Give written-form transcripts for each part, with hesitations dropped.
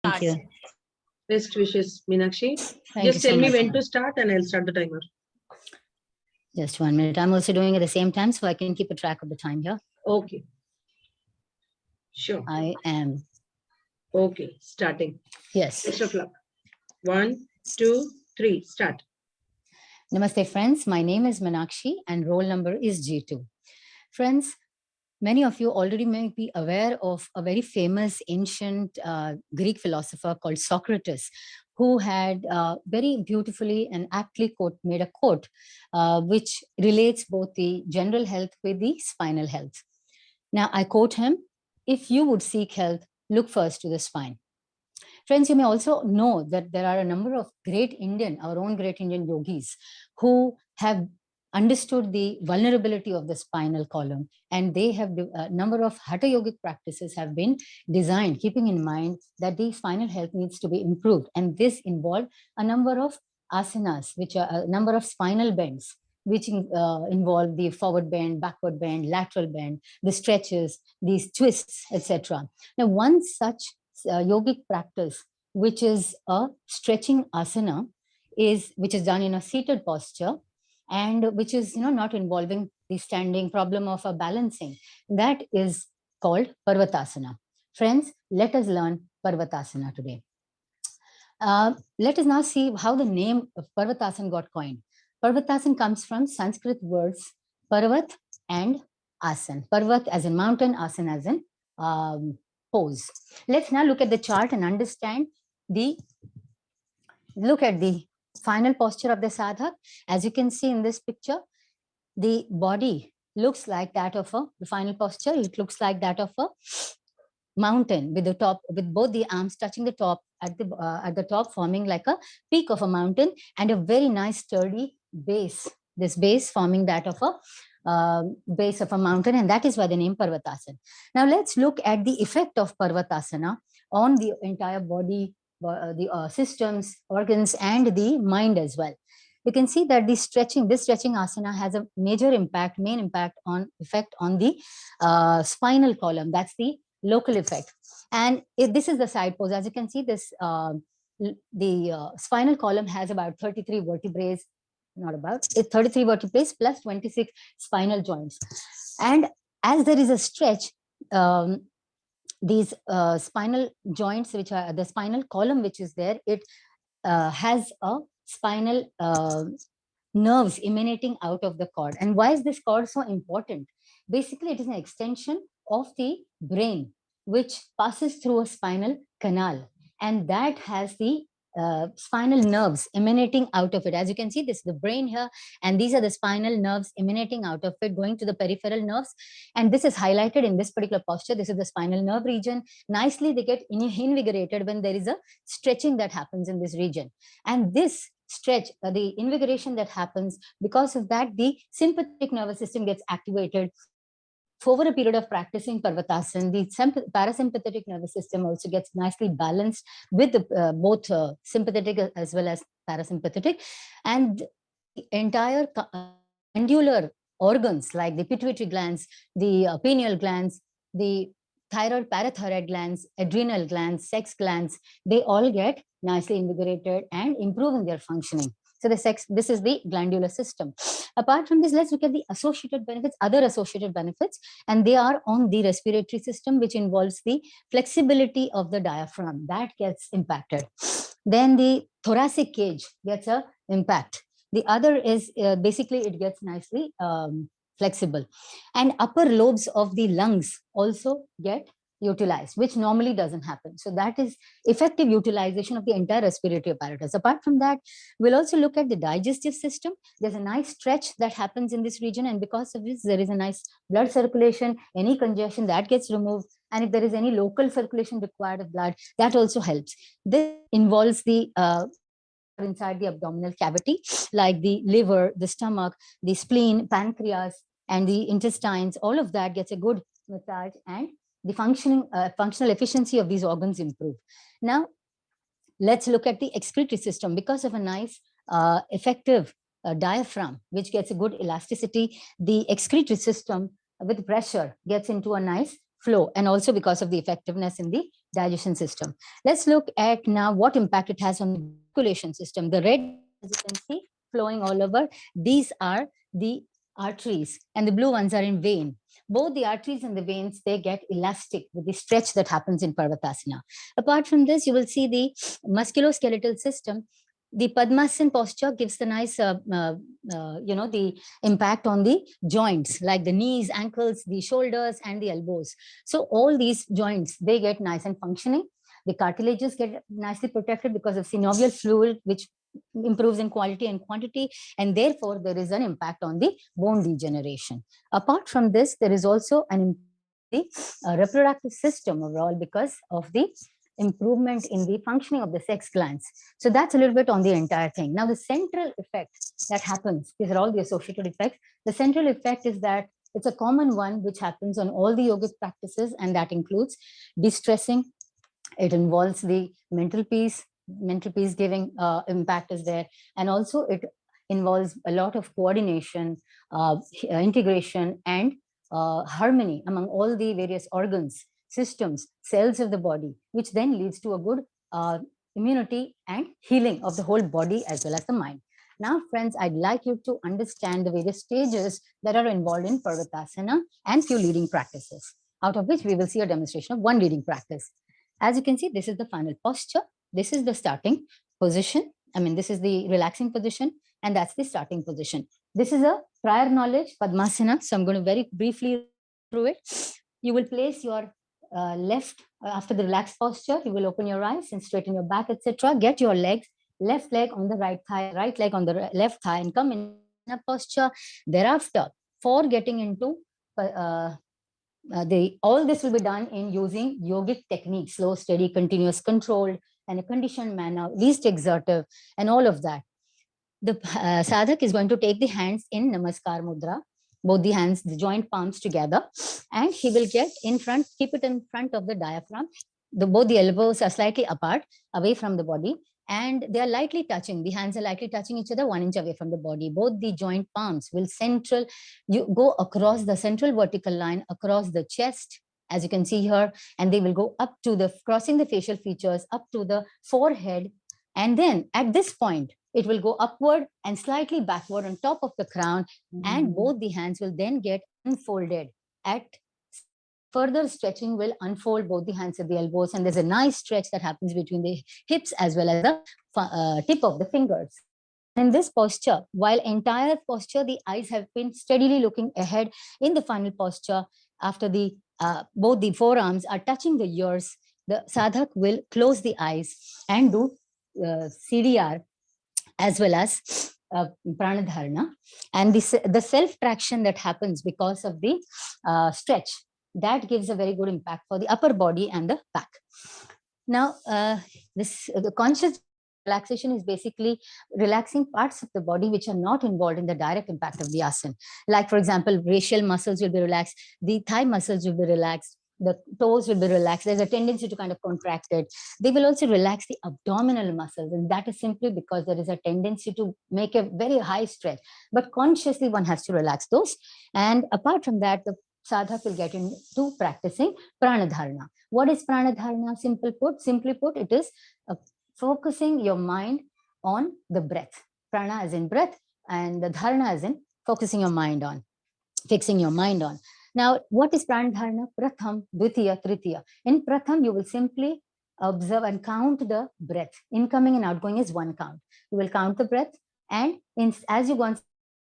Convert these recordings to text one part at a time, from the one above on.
Thank you. Best wishes, Meenakshi. Thank you Just so tell me much. when to start and I'll start the timer. Just 1 minute. I'm also doing it at the same time so I can keep a track of the time here. Okay. Sure. I am. Okay, starting. Yes. Best of luck. 1, 2, 3, start. Namaste, friends. My name is Meenakshi and roll number is G2. Friends, many of you already may be aware of a very famous ancient Greek philosopher called Socrates, who had very beautifully and aptly made a quote which relates both the general health with the spinal health. Now, I quote him, "If you would seek health, look first to the spine." Friends, you may also know that there are a number of our own great Indian yogis who have understood the vulnerability of the spinal column, and they have a number of hatha yogic practices have been designed keeping in mind that the spinal health needs to be improved, and this involved a number of asanas, which are a number of spinal bends, which involve the forward bend, backward bend, lateral bend, the stretches, these twists, etc. Now, one such yogic practice, which is a stretching asana, which is done in a seated posture, and which is not involving the standing problem of a balancing. That is called Parvatasana. Friends, let us learn Parvatasana today. Let us now see how the name of Parvatasana got coined. Parvatasana comes from Sanskrit words Parvat and Asan. Parvat as in mountain, Asan as in pose. Let's now look at the chart and understand look at the final posture of the sadhak. As you can see in this picture, the body looks like that of the final posture. It looks like that of a mountain with both the arms touching the top at the top, forming like a peak of a mountain, and a very nice sturdy base. This base forming that of a base of a mountain, and that is why the name Parvatasana. Now let's look at the effect of Parvatasana on the entire body, the systems, organs, and the mind as well. You can see that this stretching asana has a major main effect on the spinal column. That's the local effect. And this is the side pose. As you can see, this the spinal column has about 33 vertebrae, 33 vertebrae plus 26 spinal joints. And as there is a stretch, these spinal joints, which are the spinal column, which is there, it has a spinal nerves emanating out of the cord. And why is this cord so important? Basically, it is an extension of the brain, which passes through a spinal canal, and that has the spinal nerves emanating out of it. As you can see, this is the brain here, and these are the spinal nerves emanating out of it, going to the peripheral nerves, and this is highlighted in this particular posture. This is the spinal nerve region. Nicely, they get invigorated when there is a stretching that happens in this region, and this stretch, the invigoration that happens, because of that, the sympathetic nervous system gets activated. Over a period of practicing Parvatasana, the parasympathetic nervous system also gets nicely balanced with both sympathetic as well as parasympathetic, and the entire glandular organs like the pituitary glands, the pineal glands, the thyroid, parathyroid glands, adrenal glands, sex glands, they all get nicely invigorated and improve in their functioning. So this is the glandular system. Apart from this, let's look at the other associated benefits, and they are on the respiratory system, which involves the flexibility of the diaphragm that gets impacted. Then the thoracic cage gets an impact. The other is basically it gets nicely flexible, and upper lobes of the lungs also get utilized, which normally doesn't happen. So that is effective utilization of the entire respiratory apparatus. Apart from that, we'll also look at the digestive system. There's a nice stretch that happens in this region, and because of this, there is a nice blood circulation. Any congestion that gets removed, and if there is any local circulation required of blood, that also helps. This involves the inside the abdominal cavity, like the liver, the stomach, the spleen, pancreas, and the intestines. All of that gets a good massage, and the functional efficiency of these organs improve. Now, let's look at the excretory system. Because of a nice, effective diaphragm, which gets a good elasticity, the excretory system with pressure gets into a nice flow, and also because of the effectiveness in the digestion system. Let's look at now what impact it has on the circulation system. The red, as you can see, flowing all over, these are the arteries, and the blue ones are in vein. Both the arteries and the veins, they get elastic with the stretch that happens in Parvatasana. Apart from this, you will see the musculoskeletal system. The Padmasana posture gives the nice, the impact on the joints, like the knees, ankles, the shoulders, and the elbows. So all these joints, they get nice and functioning. The cartilages get nicely protected because of synovial fluid, which improves in quality and quantity, and therefore there is an impact on the bone degeneration. Apart from this, there is also an impact on the reproductive system overall because of the improvement in the functioning of the sex glands. So that's a little bit on the entire thing. Now, the central effect that happens, these are all the associated effects. The central effect is that it's a common one which happens on all the yogic practices, and that includes de-stressing. It involves the mental peace giving impact is there, and also it involves a lot of coordination, integration, and harmony among all the various organs, systems, cells of the body, which then leads to a good immunity and healing of the whole body as well as the mind. Now, friends, I'd like you to understand the various stages that are involved in Parvatasana and few leading practices, out of which we will see a demonstration of one leading practice. As you can see, this is the final posture. This is the starting position. I mean, this is the relaxing position, and that's the starting position. This is a prior knowledge Padmasana, so I'm going to very briefly through it. You will place your left, after the relaxed posture, you will open your eyes and straighten your back, etc. Get your legs, left leg on the right thigh, right leg on the left thigh, and come in a posture. Thereafter, for getting into all this will be done in using yogic techniques, slow, steady, continuous, controlled, and a conditioned manner, least exertive, and all of that. The sadhak is going to take the hands in Namaskar Mudra, both the hands, the joint palms together, and he will get in front, keep it in front of the diaphragm. Both the elbows are slightly apart, away from the body, and they are lightly touching. The hands are lightly touching each other 1 inch away from the body. Both the joint palms will go across the central vertical line, across the chest, as you can see here, and they will go up to crossing the facial features, up to the forehead. And then at this point, it will go upward and slightly backward on top of the crown, and both the hands will then get unfolded. At further stretching will unfold both the hands at the elbows, and there's a nice stretch that happens between the hips as well as the tip of the fingers. In this posture, while entire posture, the eyes have been steadily looking ahead. In the final posture, after both the forearms are touching the ears, the sadhak will close the eyes and do CDR as well as pranadharana, and the self traction that happens because of the stretch, that gives a very good impact for the upper body and the back. Now, the conscious relaxation is basically relaxing parts of the body which are not involved in the direct impact of the asana. Like, for example, racial muscles will be relaxed, the thigh muscles will be relaxed, the toes will be relaxed. There's a tendency to kind of contract it. They will also relax the abdominal muscles, and that is simply because there is a tendency to make a very high stretch. But consciously, one has to relax those. And apart from that, the sadhak will get into practicing pranadharana. What is pranadharana? Simply put, it is focusing your mind on the breath. Prana as in breath, and the dharana as in focusing your mind on, fixing your mind on. Now, what is pranadharana? Pratham, Dvitiya, Tritiya. In Pratham, you will simply observe and count the breath. Incoming and outgoing is one count. You will count the breath, and as you go on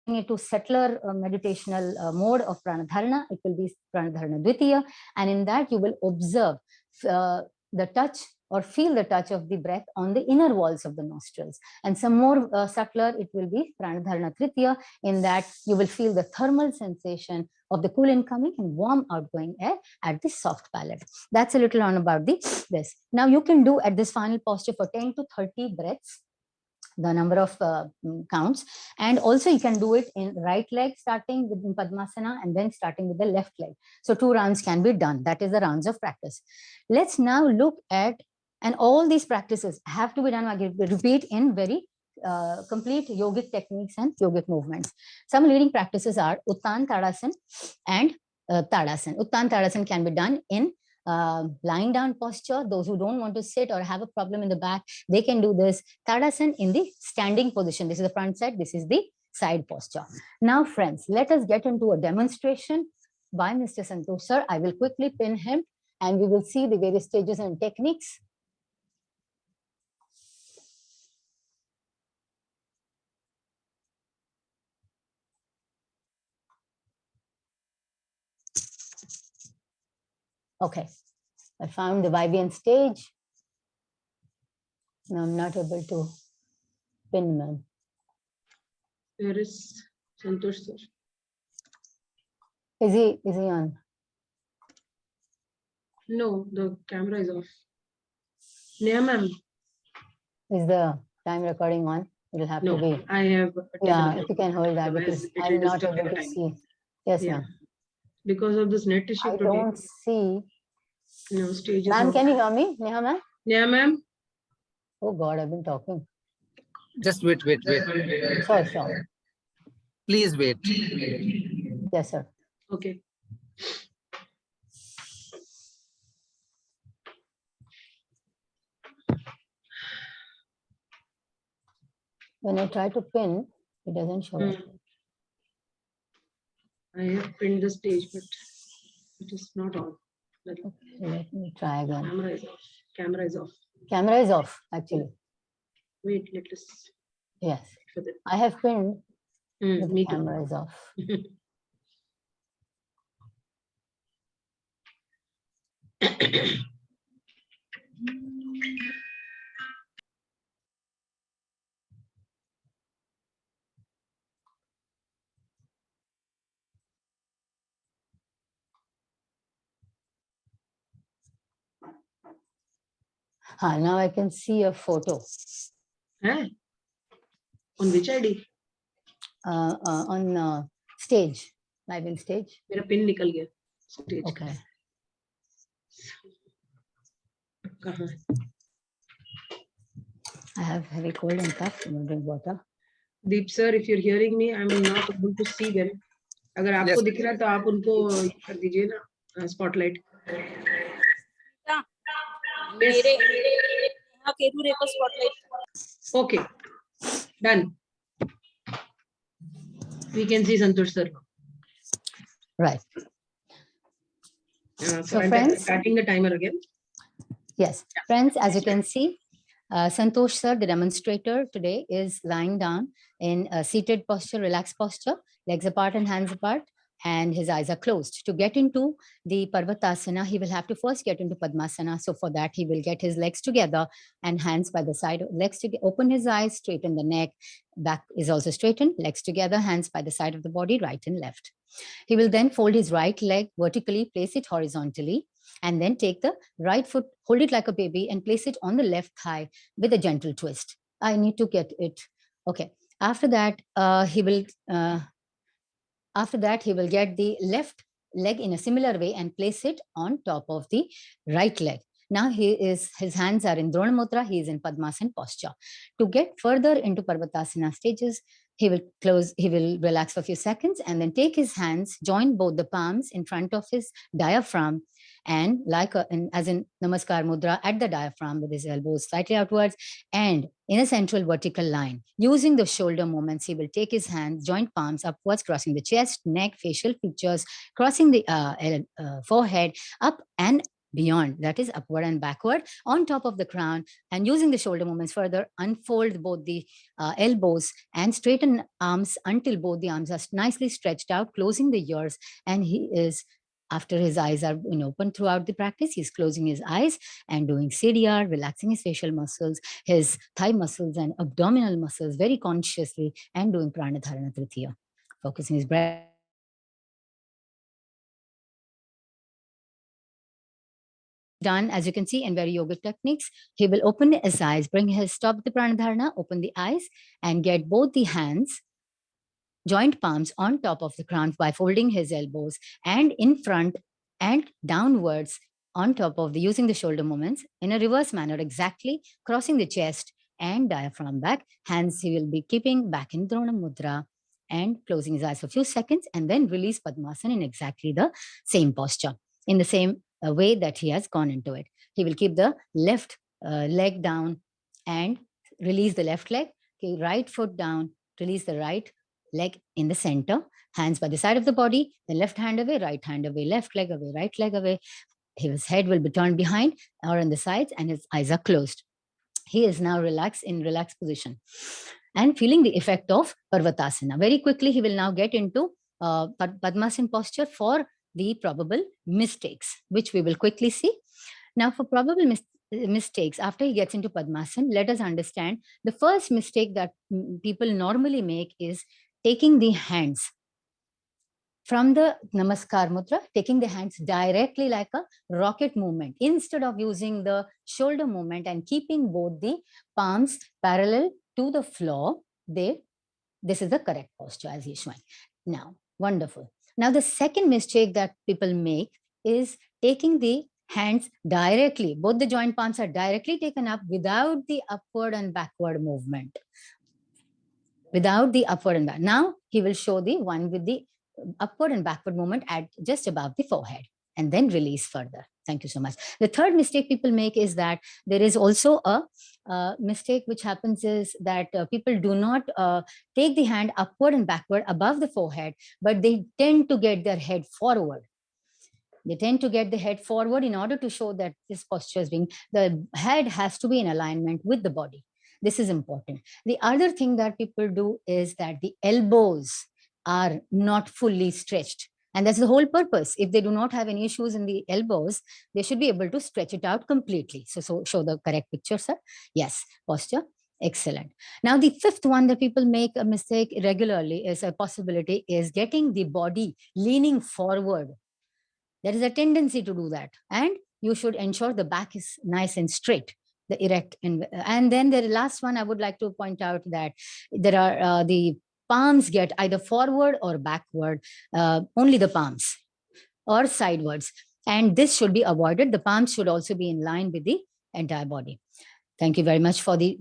into settler meditational mode of pranadharana, it will be pranadharana Dvitiya, and in that you will observe the touch or feel the touch of the breath on the inner walls of the nostrils. And some more subtler, it will be pranadharana Tritiya, in that you will feel the thermal sensation of the cool incoming and warm outgoing air at the soft palate. That's a little on about this. Now you can do at this final posture for 10 to 30 breaths, the number of counts, and also you can do it in right leg, starting with Padmasana and then starting with the left leg. So 2 rounds can be done. That is the rounds of practice. Let's now look at, and all these practices have to be done, I repeat, in very complete yogic techniques and yogic movements. Some leading practices are Uttan Tadasana and Tadasana. Uttan Tadasana can be done in lying down posture. Those who don't want to sit or have a problem in the back, they can do this Tadasana in the standing position. This is the front side. This is the side posture. Now, friends, let us get into a demonstration by Mr. Santosh sir. I will quickly pin him and we will see the various stages and techniques. Okay, I found the Vivian stage. No, I'm not able to pin them. Where is Santosh sir? Is he on? No, the camera is off. Neha ma'am. Is the time recording on? It'll have to be. I have. Yeah, if you can hold that because I'm not able to see. Yes, ma'am. Because of this net issue I today. don't see. No, stage is Ma'am, off. can you hear me? Neha ma'am? Neha ma'am? Oh God, I've been talking. Just wait. Sure. Please wait. Yes, sir. Okay. When I try to pin, it doesn't show up. I have pinned the stage, but it is not on. Okay, let me try again. Camera is off. Camera is off. Camera is off, actually. Wait, let us. Yes. I have pinned, but the Me camera too. is off. Now I can see a photo. On which ID? On stage, live in stage. मेरा pin निकल गया. Stage. Okay. कहाँ? I have heavy cold and cough. I'm gonna drink water. Deep sir, if you're hearing me, I'm not able to see them. अगर आपको दिख रहा है तो आप उनको कर दीजिए ना spotlight. मेरे यहाँ केरू रे का spotlight. Okay, done. We can see Santosh sir. Right. So I'm starting the timer again. Yes, friends, as you can see, Santosh sir, the demonstrator today, is lying down in a seated posture, relaxed posture, legs apart and hands apart, and his eyes are closed. To get into the Parvatasana, he will have to first get into Padmasana. So for that, he will get his legs together and hands by the side, legs to open his eyes, straighten the neck, back is also straightened, legs together, hands by the side of the body, right and left. He will then fold his right leg vertically, place it horizontally, and then take the right foot, hold it like a baby, and place it on the left thigh with a gentle twist. I need to get it. Okay. After that, he will get the left leg in a similar way and place it on top of the right leg. Now his hands are in Drona Mudra, he is in Padmasana posture. To get further into Parvatasana stages, he will relax for a few seconds and then take his hands, join both the palms in front of his diaphragm, and as in Namaskar Mudra at the diaphragm with his elbows slightly outwards and in a central vertical line. Using the shoulder movements, he will take his hands, joint palms upwards, crossing the chest, neck, facial features, crossing the forehead, up and beyond, that is upward and backward, on top of the crown, and using the shoulder movements further, unfold both the elbows and straighten arms until both the arms are nicely stretched out, closing the ears, and he is, after his eyes are open throughout the practice, he's closing his eyes and doing CDR, relaxing his facial muscles, his thigh muscles and abdominal muscles very consciously, and doing Pranadharana Tritiya, focusing his breath. Done, as you can see, in very yogic techniques. He will open his eyes, stop the Pranadharana, open the eyes, and get both the hands, joint palms on top of the crown by folding his elbows, and in front and downwards on top of using the shoulder movements in a reverse manner, exactly crossing the chest and diaphragm back. Hands he will be keeping back in Drona Mudra and closing his eyes for a few seconds, and then release Padmasana in exactly the same posture, in the same way that he has gone into it. He will keep the left leg down and release the left leg. Okay, right foot down, release the right leg in the center, hands by the side of the body, the left hand away, right hand away, left leg away, right leg away. His head will be turned behind or on the sides, and his eyes are closed. He is now relaxed in relaxed position and feeling the effect of Parvatasana. Very quickly, he will now get into Padmasana posture for the probable mistakes, which we will quickly see. Now, for probable mistakes, after he gets into Padmasana, let us understand the first mistake that people normally make is taking the hands from the Namaskar Mudra, taking the hands directly like a rocket movement instead of using the shoulder movement and keeping both the palms parallel to the floor. This is the correct posture as he's showing. Now, wonderful. Now, the second mistake that people make is taking the hands directly. Both the joint palms are directly taken up without the upward and backward movement. Without the upward and back. Now, he will show the one with the upward and backward movement at just above the forehead, and then release further. Thank you so much. The third mistake people make is that there is also a mistake which happens is that people do not take the hand upward and backward above the forehead, but they tend to get their head forward. They tend to get the head forward in order to show that this posture is being, the head has to be in alignment with the body. This is important. The other thing that people do is that the elbows are not fully stretched. And that's the whole purpose. If they do not have any issues in the elbows, they should be able to stretch it out completely. So show the correct picture, sir. Yes, posture. Excellent. Now, the fifth one that people make a mistake regularly is a possibility is getting the body leaning forward. There is a tendency to do that. And you should ensure the back is nice and straight, the erect. And then the last one, I would like to point out that there are the palms get either forward or backward, only the palms, or sidewards. And this should be avoided. The palms should also be in line with the entire body. Thank you very much for the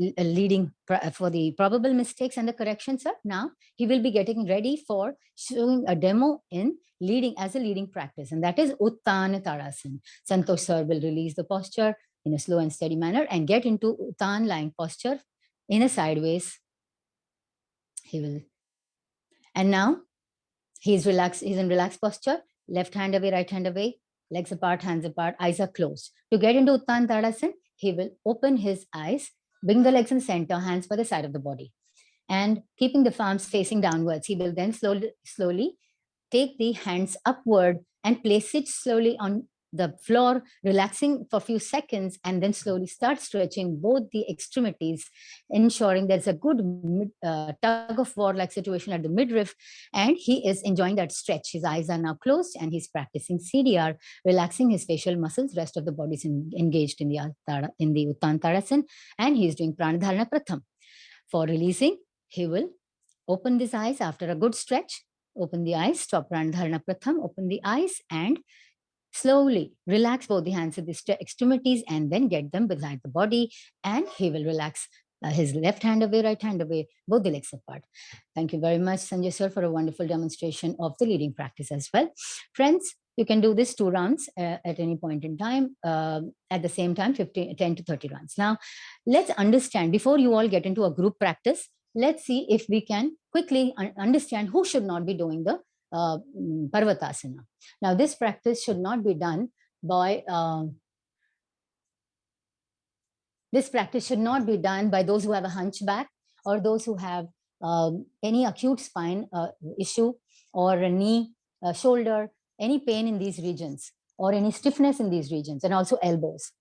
for the probable mistakes and the corrections, sir. Now he will be getting ready for showing a demo in leading as a leading practice, and that is Uttan Tadasana. Santosh sir will release the posture in a slow and steady manner and get into Uttan lying posture in a sideways. He will, and now he's relaxed. He's in relaxed posture. Left hand away, right hand away, legs apart, hands apart, eyes are closed. To get into Uttan Tadasana, he will open his eyes, bring the legs in center, hands by the side of the body. And keeping the palms facing downwards, he will then slowly take the hands upward and place it slowly on the floor, relaxing for a few seconds, and then slowly start stretching both the extremities, ensuring there's a good tug of war like situation at the midriff. And he is enjoying that stretch. His eyes are now closed and he's practicing CDR, relaxing his facial muscles. Rest of the body is engaged in the Uttan Tadasana, and he's doing Pranadharana Pratham. For releasing, he will open his eyes after a good stretch. Open the eyes, stop Pranadharana Pratham, open the eyes, and slowly relax both the hands at the extremities and then get them beside the body. And he will relax his left hand away, right hand away, both the legs apart. Thank you very much, Sanjay sir, for a wonderful demonstration of the leading practice as well. Friends, you can do this 2 rounds at any point in time, at the same time, 10 to 30 rounds. Now, let's understand, before you all get into a group practice, let's see if we can quickly understand who should not be doing the Parvatasana. Now, this practice should not be done by this practice should not be done by those who have a hunchback or those who have any acute spine issue or a knee, shoulder, any pain in these regions or any stiffness in these regions, and also elbows.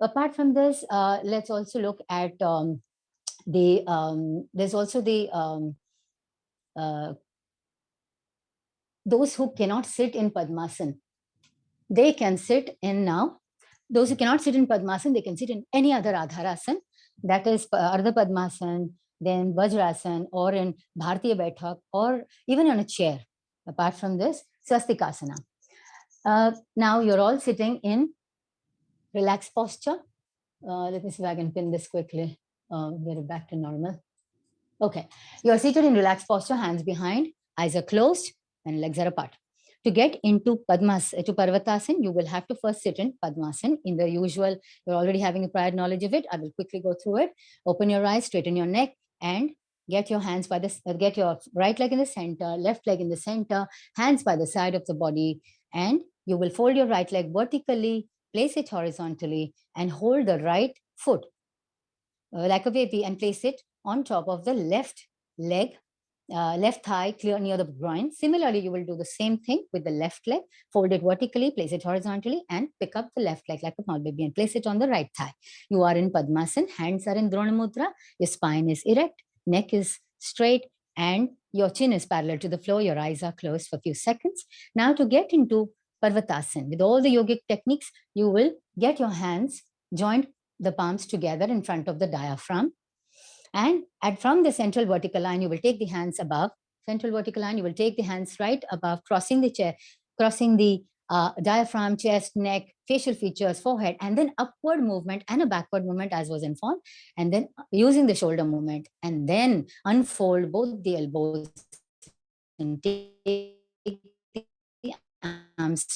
Apart from this, let's also look at there's also the those who cannot sit in Padmasana. They can sit in now. Those who cannot sit in Padmasana, they can sit in any other Adharasana, that is Ardha Padmasana, then Vajrasana, or in Bharatiya Baithak, or even on a chair. Apart from this, Swastikasana. Now you're all sitting in relaxed posture. Let me see if I can pin this quickly. Get it back to normal. Okay, you are seated in relaxed posture, hands behind, eyes are closed, and legs are apart. To get into Parvatasana, you will have to first sit in Padmasana in the usual, you're already having a prior knowledge of it. I will quickly go through it. Open your eyes, straighten your neck, and get your hands by this, get your right leg in the center, left leg in the center, hands by the side of the body, and you will fold your right leg vertically, place it horizontally, and hold the right foot like a baby and place it on top of the left leg, left thigh clear near the groin. Similarly, you will do the same thing with the left leg. Fold it vertically, place it horizontally, and pick up the left leg like a small baby and place it on the right thigh. You are in Padmasana, hands are in Drona Mudra, your spine is erect, neck is straight, and your chin is parallel to the floor. Your eyes are closed for a few seconds. Now to get into Parvatasana, with all the yogic techniques, you will get your hands joined the palms together in front of the diaphragm. And from the central vertical line, you will take the hands above. Central vertical line, you will take the hands right above, crossing the chair, crossing the diaphragm, chest, neck, facial features, forehead, and then upward movement and a backward movement as was informed, and then using the shoulder movement, and then unfold both the elbows and take the arms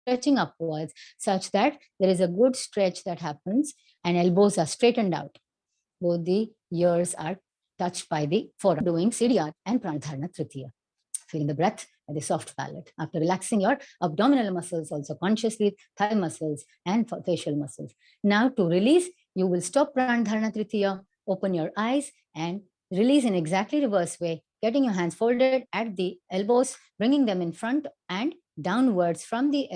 stretching upwards such that there is a good stretch that happens and elbows are straightened out. Both the ears are touched by the forearm, doing Siddhi and Pranadharana Tritiya. Feeling the breath at the soft palate. After relaxing your abdominal muscles, also consciously thigh muscles and facial muscles. Now to release, you will stop Pranadharana Tritiya, open your eyes and release in exactly reverse way, getting your hands folded at the elbows, bringing them in front and downwards from the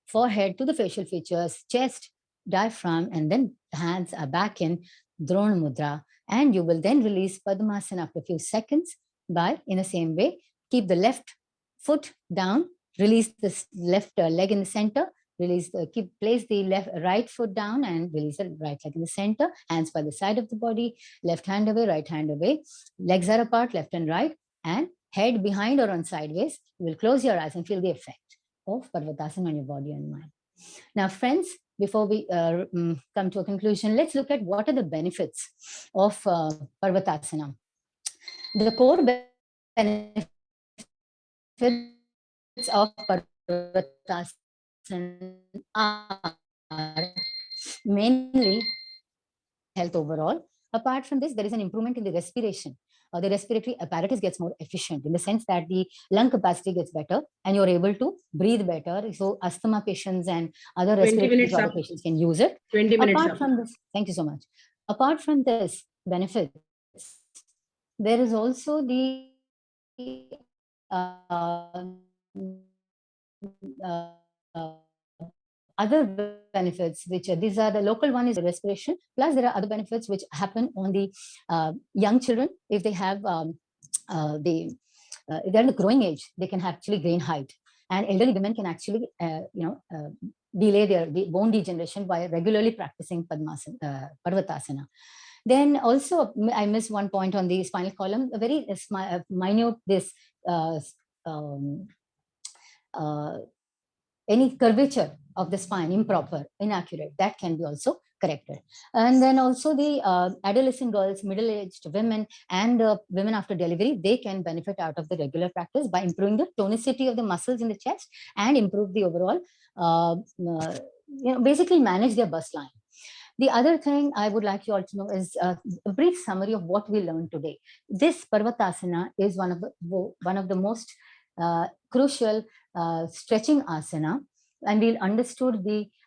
forehead to the facial features, chest, diaphragm, and then hands are back in Drona Mudra. And you will then release Padmasana after a few seconds by, in the same way, keep the left foot down, release the left leg in the center, place the right foot down and release the right leg in the center, hands by the side of the body, left hand away, right hand away, legs are apart, left and right, and head behind or on sideways. You will close your eyes and feel the effect of Parvatasana on your body and mind. Now, friends, before we come to a conclusion, let's look at what are the benefits of Parvatasana. The core benefits of Parvatasana are mainly health overall. Apart from this, there is an improvement in the respiration. The respiratory apparatus gets more efficient in the sense that the lung capacity gets better and you're able to breathe better. So asthma patients and other respiratory disorder patients can use it. 20 minutes Apart from this, thank you so much. Apart from this benefits, there is also the other benefits, which these are the local one is the respiration. Plus, there are other benefits which happen on the young children if they have they're in the growing age, they can actually gain height, and elderly women can actually delay their bone degeneration by regularly practicing Parvatasana. Then also, I missed one point on the spinal column. A very minute this. Um, any curvature of the spine, improper, inaccurate, that can be also corrected. And then also the adolescent girls, middle-aged women, and women after delivery, they can benefit out of the regular practice by improving the tonicity of the muscles in the chest and improve the overall, basically manage their bust line. The other thing I would like you all to know is a brief summary of what we learned today. This Parvatasana is one of the most crucial stretching asana, and we understood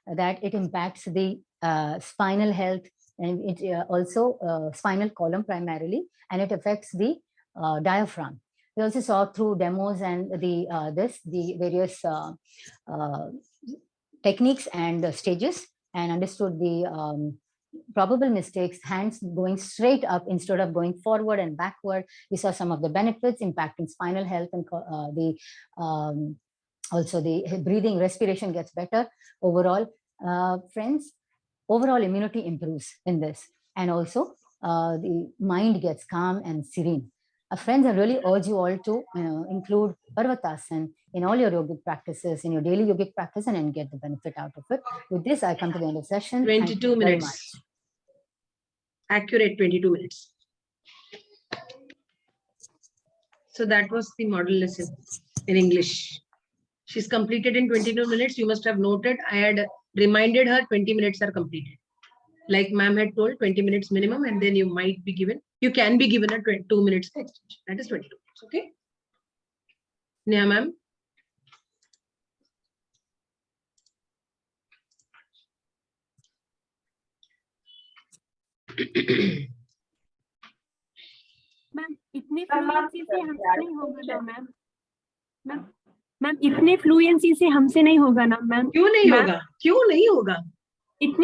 that it impacts the spinal health, and it also spinal column primarily, and it affects the diaphragm. We also saw through demos and the various techniques and stages, and understood the probable mistakes, hands going straight up instead of going forward and backward. We saw some of the benefits impacting spinal health and also the breathing, respiration gets better overall. Friends, overall immunity improves in this, and also the mind gets calm and serene. Friends, I really urge you all to include Parvatasana in all your yogic practices, in your daily yogic practice, and get the benefit out of it. With this, I come to the end of the session. 22 minutes. Accurate 22 minutes. So that was the model lesson in English. She's completed in 22 minutes. You must have noted. I had reminded her 20 minutes are completed. Like ma'am had told, 20 minutes minimum, and then you might be given, you can be given a 2 minutes extension. That is 22 minutes. Okay. Neha ma'am. Ma'am इतने fluency से हमसे नहीं होगा ना ma'am ma'am ma'am इतने fluency से हमसे नहीं होगा ना मैम क्यों नहीं होगा? क्यों नहीं होगा? इतने